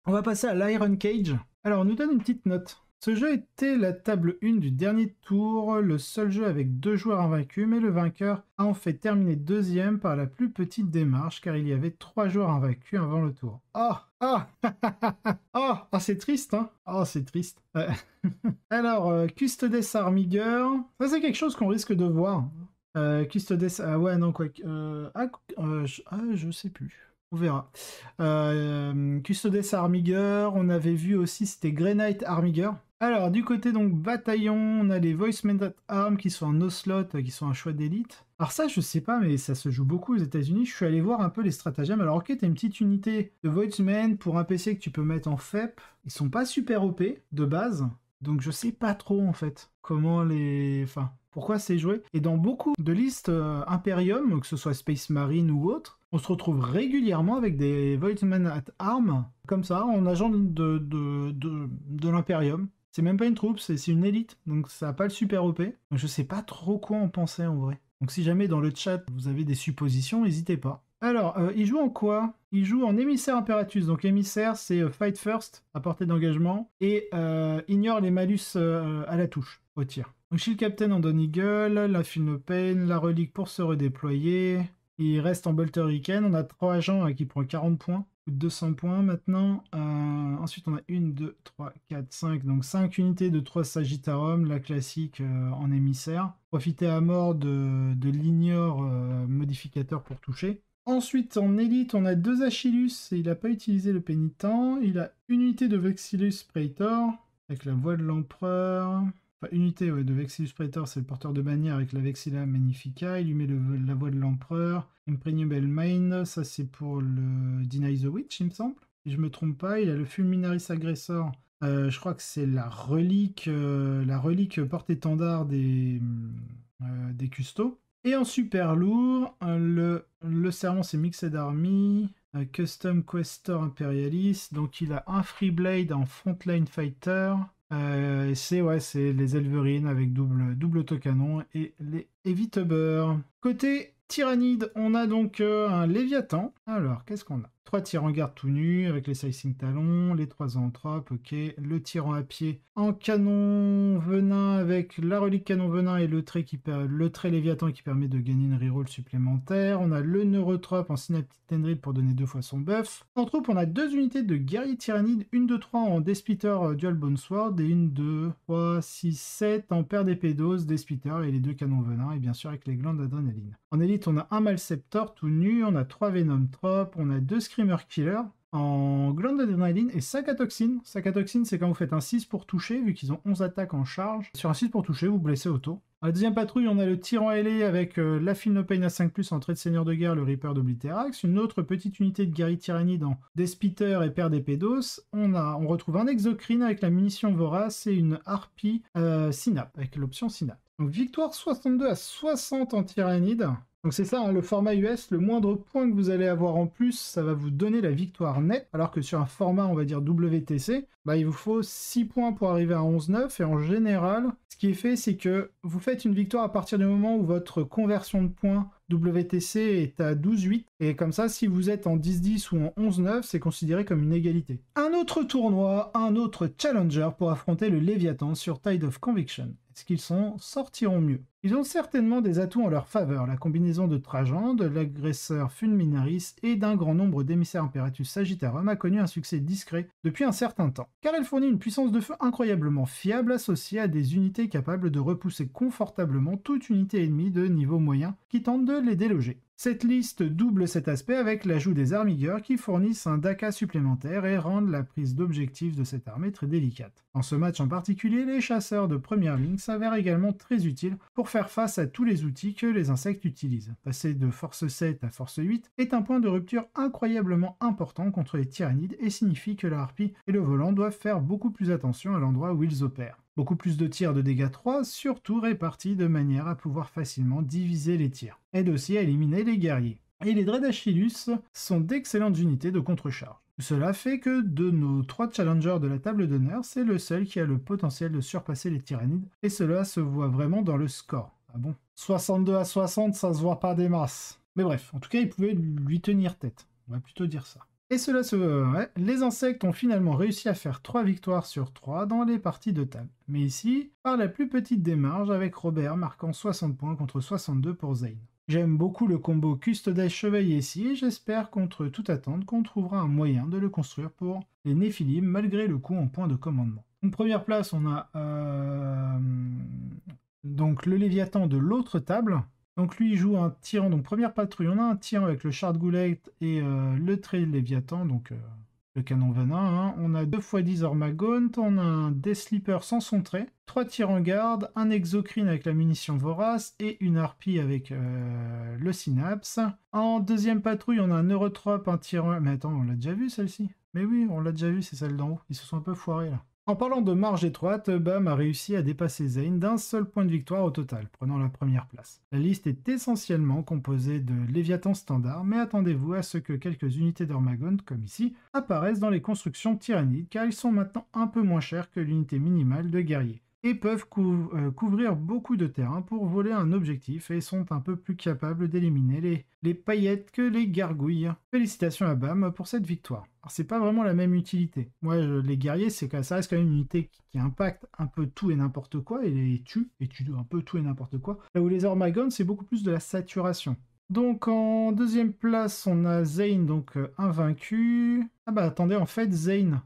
On va passer à l'Iron Cage. Alors, on nous donne une petite note. Ce jeu était la table 1 du dernier tour, le seul jeu avec 2 joueurs invaincus, mais le vainqueur a en fait terminé deuxième par la plus petite démarche, car il y avait 3 joueurs invaincus avant le tour. C'est triste, hein. Oh, c'est triste. Ouais. Alors, Custodes Armiger, ça c'est quelque chose qu'on risque de voir. Custodes, ouais, non, quoi. Je sais plus. On verra. Custodes Armiger, on avait vu aussi, c'était Grey Knight Armiger. Alors, du côté donc bataillon, on a les Voicemen at Arms qui sont en no-slot, qui sont un choix d'élite. Alors ça, je sais pas, mais ça se joue beaucoup aux États-Unis. Je suis allé voir un peu les stratagèmes. Alors ok, t'as une petite unité de Voicemen pour un PC que tu peux mettre en FEP. Ils sont pas super OP de base, donc je sais pas trop en fait comment les... Enfin, pourquoi c'est joué. Et dans beaucoup de listes Imperium, que ce soit Space Marine ou autre, on se retrouve régulièrement avec des Voicemen at Arms, comme ça, en agent de l'Imperium. C'est même pas une troupe, c'est une élite, donc ça n'a pas le super OP. Donc je sais pas trop quoi en penser en vrai. Donc si jamais dans le chat vous avez des suppositions, n'hésitez pas. Alors, il joue en quoi? Il joue en émissaire impératus. Donc émissaire, c'est fight first, à portée d'engagement, et ignore les malus à la touche, au tir. Donc Shield Captain en Don Eagle, la Feel No Pain, la relique pour se redéployer. Il reste en Bolt Hurricane. On a 3 agents qui prend 40 points. 200 points maintenant. Ensuite, on a 1, 2, 3, 4, 5. Donc 5 unités de 3 Sagittarum, la classique en émissaire. Profiter à mort de l'ignore modificateur pour toucher. Ensuite, en élite, on a 2 Achillus et il n'a pas utilisé le pénitent. Il a une unité de Vexillus Praetor avec la voix de l'empereur. Enfin, unité de Vexillus Praetor, c'est le porteur de bannière avec la Vexilla Magnifica. Il lui met la voix de l'empereur. Impregnable Mind, ça c'est pour le Deny the Witch, il me semble. Si je me trompe pas, il a le Fulminaris Aggressor. Je crois que c'est la relique porte-étendard des custos. Et en super lourd, le serment c'est Mixed Army, Custom Questor Imperialis, donc il a un Free Blade en Frontline Fighter, c'est les Elverines avec double autocanon et les Heavy Tubber. Côté Tyrannide, on a donc un Léviathan. Alors, qu'est-ce qu'on a? 3 tyrans garde tout nus avec les Sizing Talons, les 3 anthropes, ok. Le tyran à pied en canon venin avec la relique canon venin et le trait Léviathan qui permet de gagner une reroll supplémentaire. On a le neurotrope en Synaptic Tendril pour donner 2 fois son buff. En troupe, on a 2 unités de guerrier tyrannide, une de 3 en Despitter Dual Bone Sword et une de 3, 6, 7 en paire d'épée d'os, Despitter et les 2 canons venin et bien sûr avec les glandes d'adrénaline. En élite, on a un Malceptor tout nu, on a 3 Venom Trop, on a 2 Screamer Killer en glande d'adrénaline et Sacatoxine. Sacatoxine, c'est quand vous faites un 6 pour toucher, vu qu'ils ont 11 attaques en charge. Sur un 6 pour toucher, vous blessez auto. À la deuxième patrouille, on a le Tyran ailé avec la Feel No Pain à 5+, en trait de seigneur de guerre, le Reaper d'Obliterax. Une autre petite unité de guerrier tyrannide en Despitter et paire d'épée d'os. On retrouve un Exocrine avec la munition vorace et une Harpie Synap, avec l'option Synap. Donc victoire 62 à 60 en tyrannide. Donc c'est ça, hein, le format US, le moindre point que vous allez avoir en plus, ça va vous donner la victoire nette, alors que sur un format, on va dire WTC, il vous faut 6 points pour arriver à 11-9, et en général, ce qui est fait, c'est que vous faites une victoire à partir du moment où votre conversion de points WTC est à 12-8, et comme ça, si vous êtes en 10-10 ou en 11-9, c'est considéré comme une égalité. Un autre tournoi, un autre challenger pour affronter le Léviathan sur Tide of Conviction. Est-ce qu'ils sortiront mieux? Ils ont certainement des atouts en leur faveur, la combinaison de Trajan, de l'agresseur Fulminaris et d'un grand nombre d'émissaires Imperatus Sagittarum a connu un succès discret depuis un certain temps, car elle fournit une puissance de feu incroyablement fiable associée à des unités capables de repousser confortablement toute unité ennemie de niveau moyen qui tente de les déloger. Cette liste double cet aspect avec l'ajout des armigueurs qui fournissent un DACA supplémentaire et rendent la prise d'objectif de cette armée très délicate. Dans ce match en particulier, les chasseurs de première ligne s'avèrent également très utiles pour faire face à tous les outils que les insectes utilisent. Passer de force 7 à force 8 est un point de rupture incroyablement important contre les tyrannides et signifie que la harpie et le volant doivent faire beaucoup plus attention à l'endroit où ils opèrent. Beaucoup plus de tirs de dégâts 3, surtout répartis de manière à pouvoir facilement diviser les tirs. Aide aussi à éliminer les guerriers. Et les Dread Achillus sont d'excellentes unités de contre-charge. Cela fait que de nos 3 challengers de la table d'honneur, c'est le seul qui a le potentiel de surpasser les tyrannides, et cela se voit vraiment dans le score. Ah bon? 62 à 60, ça se voit pas des masses. Mais bref, en tout cas, il pouvait lui tenir tête. On va plutôt dire ça. Et cela se... ouais, les insectes ont finalement réussi à faire 3 victoires sur 3 dans les parties de table. Mais ici, par la plus petite des marges, avec Robert marquant 60 points contre 62 pour Zane. J'aime beaucoup le combo Custodes Chevalier ici, et j'espère contre toute attente qu'on trouvera un moyen de le construire pour les Néphilim, malgré le coup en point de commandement. En première place, on a donc le Léviathan de l'autre table. Donc lui il joue un tyran, donc première patrouille, on a un tyran avec le char de goulette et le trait de Léviathan, donc le canon venin. Hein. On a 2x10 Ormagaunt, on a un Death Sleeper sans son trait, 3 tirs en garde, un Exocrine avec la munition vorace et une harpie avec le synapse. En deuxième patrouille, on a un Neurotrope, un tyran... Mais attends, on l'a déjà vu celle-ci? Mais oui, on l'a déjà vu, c'est celle d'en haut. Ils se sont un peu foirés là. En parlant de marge étroite, Bam a réussi à dépasser Zane d'un seul point de victoire au total, prenant la première place. La liste est essentiellement composée de Léviathan standard, mais attendez-vous à ce que quelques unités d'Ormagaunt, comme ici, apparaissent dans les constructions tyrannides, car ils sont maintenant un peu moins chers que l'unité minimale de guerriers, et peuvent couvrir beaucoup de terrain pour voler un objectif, et sont un peu plus capables d'éliminer les paillettes que les gargouilles. Félicitations à Bam pour cette victoire. Alors c'est pas vraiment la même utilité. Moi, les guerriers, ça reste quand même une unité qui impacte un peu tout et n'importe quoi, et les tue un peu tout et n'importe quoi. Là où les Ormagaunt, c'est beaucoup plus de la saturation. Donc en deuxième place, on a Zane, donc invaincu. Ah bah attendez, en fait, Zane,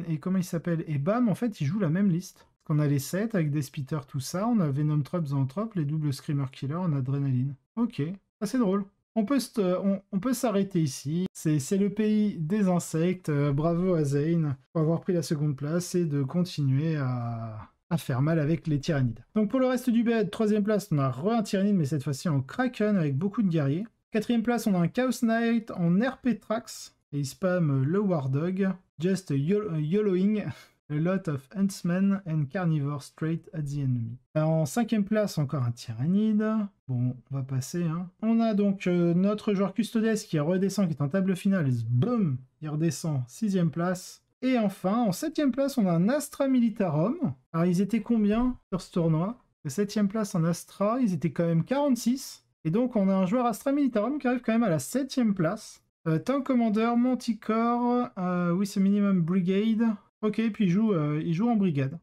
et comment il s'appelle? Et Bam, en fait, il joue la même liste. On a les 7 avec des Spitters, tout ça. On a Venom Trop, Zoanthrope, les doubles Screamer Killer en adrénaline. Ok, c'est drôle. On peut s'arrêter ici. C'est le pays des insectes. Bravo à Zane pour avoir pris la seconde place et de continuer à faire mal avec les tyrannides. Donc pour le reste du bed, troisième place, on a un tyrannide, mais cette fois-ci en Kraken avec beaucoup de guerriers. Quatrième place, on a un Chaos Knight en RP Trax. Et il spam le War Dog. Just YOLOing. A lot of huntsmen and carnivores straight at the enemy. En cinquième place, encore un tyrannide. Bon, on va passer. Hein. On a donc notre joueur Custodes qui redescend, qui est en table finale. Et boum, il redescend. Sixième place. Et enfin, en septième place, on a un Astra Militarum. Alors, ils étaient combien sur ce tournoi? La septième place en Astra, ils étaient quand même 46. Et donc, on a un joueur Astra Militarum qui arrive quand même à la septième place. Tank Commander, Manticore, with a minimum brigade. Ok, puis il joue en brigade.